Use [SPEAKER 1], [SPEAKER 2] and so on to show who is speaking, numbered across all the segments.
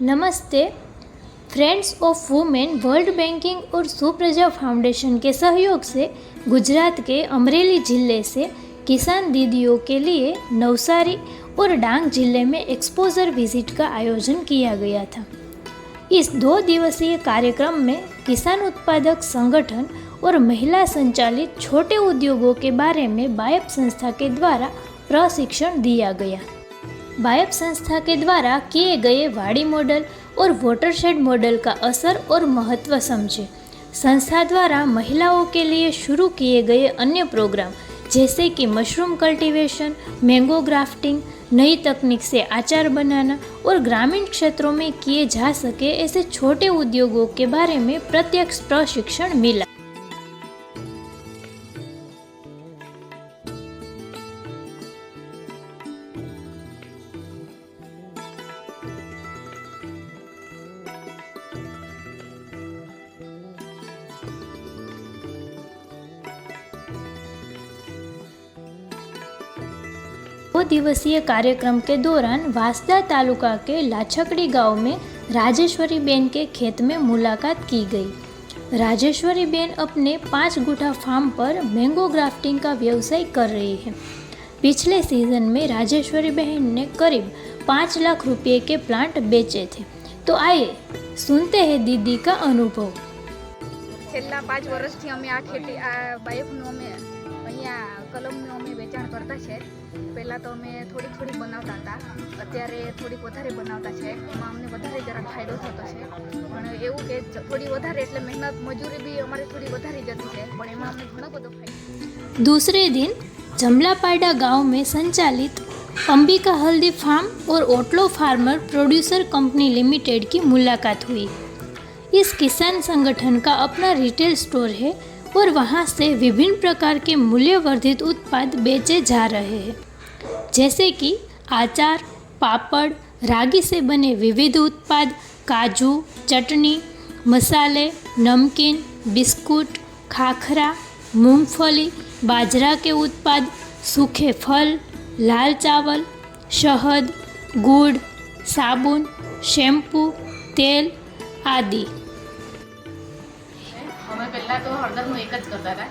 [SPEAKER 1] नमस्ते। Friends of women world banking और Supraja foundation के सहयोग से गुजरात के अमरेली जिले से किसान दीदियों के लिए नवसारी और डांग जिले में एक्सपोजर विजिट का आयोजन किया गया था। इस 2 दिवसीय कार्यक्रम में किसान उत्पादक संगठन और महिला संचालित छोटे उद्योगों के बारे में बायप संस्था के द्वारा प्रशिक्षण दिया गया। बायप संस्था के द्वारा किए गए वाड़ी मॉडल और वाटरशेड मॉडल का असर और महत्व समझे। संस्था द्वारा महिलाओं के लिए शुरू किए गए अन्य प्रोग्राम जैसे कि मशरूम कल्टीवेशन, मैंगो ग्राफ्टिंग, नई तकनीक से अचार बनाना और ग्रामीण क्षेत्रों में किए जा सके ऐसे छोटे उद्योगों के बारे में प्रत्यक्ष प्रशिक्षण मिला। दो दिवसीय कार्यक्रम के दौरान वांसदा तालुका के लाछकड़ी गांव में राजेश्वरी बेन के खेत में मुलाकात की गई। राजेश्वरी बेन अपने 5 गुठा फार्म पर मैंगो ग्राफ्टिंग का व्यवसाय कर रही है। पिछले सीजन में राजेश्वरी बहन ने करीब 5 लाख रुपए के प्लांट बेचे थे। तो आइए सुनते हैं दीदी का अनुभव।
[SPEAKER 2] છેલ્લા 5 વર્ષથી અમે આ ખેતી આ બાયફનું અમે અહીંયા કલમનું અમે વેચાણ કરતા છે। પહેલાં તો અમે થોડી બનાવતા હતા, અત્યારે થોડીક વધારે બનાવતા છે। એમાં અમને વધારે જરા ફાયદો થતો છે, પણ એવું કે થોડી વધારે એટલે મહેનત મજૂરી બી અમારી થોડી વધારી જતી છે, પણ એમાં અમને ઘણો બધો ફાયદો।
[SPEAKER 1] दूसरे दिन जमलापाड़ा गांव में संचालित अंबिका हल्दी फार्म और ओटलो फार्मर प्रोड्यूसर कंपनी लिमिटेड की मुलाकात हुई। इस किसान संगठन का अपना रिटेल स्टोर है और वहां से विभिन्न प्रकार के मूल्यवर्धित उत्पाद बेचे जा रहे हैं, जैसे कि आचार, पापड़, रागी से बने विविध उत्पाद, काजू, चटनी, मसाले, नमकीन, बिस्कुट, खाखरा, मूंगफली, बाजरा के उत्पाद, सूखे फल, लाल चावल, शहद, गुड़, साबुन, शैम्पू, तेल आदि।
[SPEAKER 3] અમે પહેલાં તો હળદરનું એક જ કરતા હતા,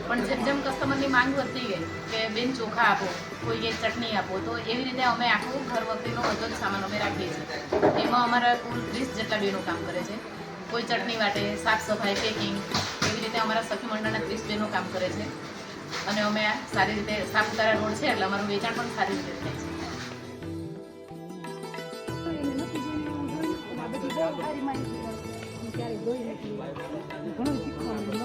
[SPEAKER 3] પણ જેમ જેમ કસ્ટમરની માંગ વધતી ગઈ કે બેન ચોખા આપો, કોઈ એક ચટણી આપો, તો એવી રીતે અમે આખું ઘર વખરીનો બધો જ સામાન અમે રાખીએ છીએ। એમાં અમારા કુલ 30 જેટલા બહેનો કામ કરે છે। કોઈ ચટણી વાટે, સાફ સફાઈ, પેકિંગ, એવી રીતે અમારા સખી મંડળના 30 બહેનો કામ કરે છે। અને અમે આ સારી રીતે સાપુતારા રોડ છે એટલે અમારું વેચાણ પણ સારી રીતે થાય છે।
[SPEAKER 2] ઘણું શીખવાનું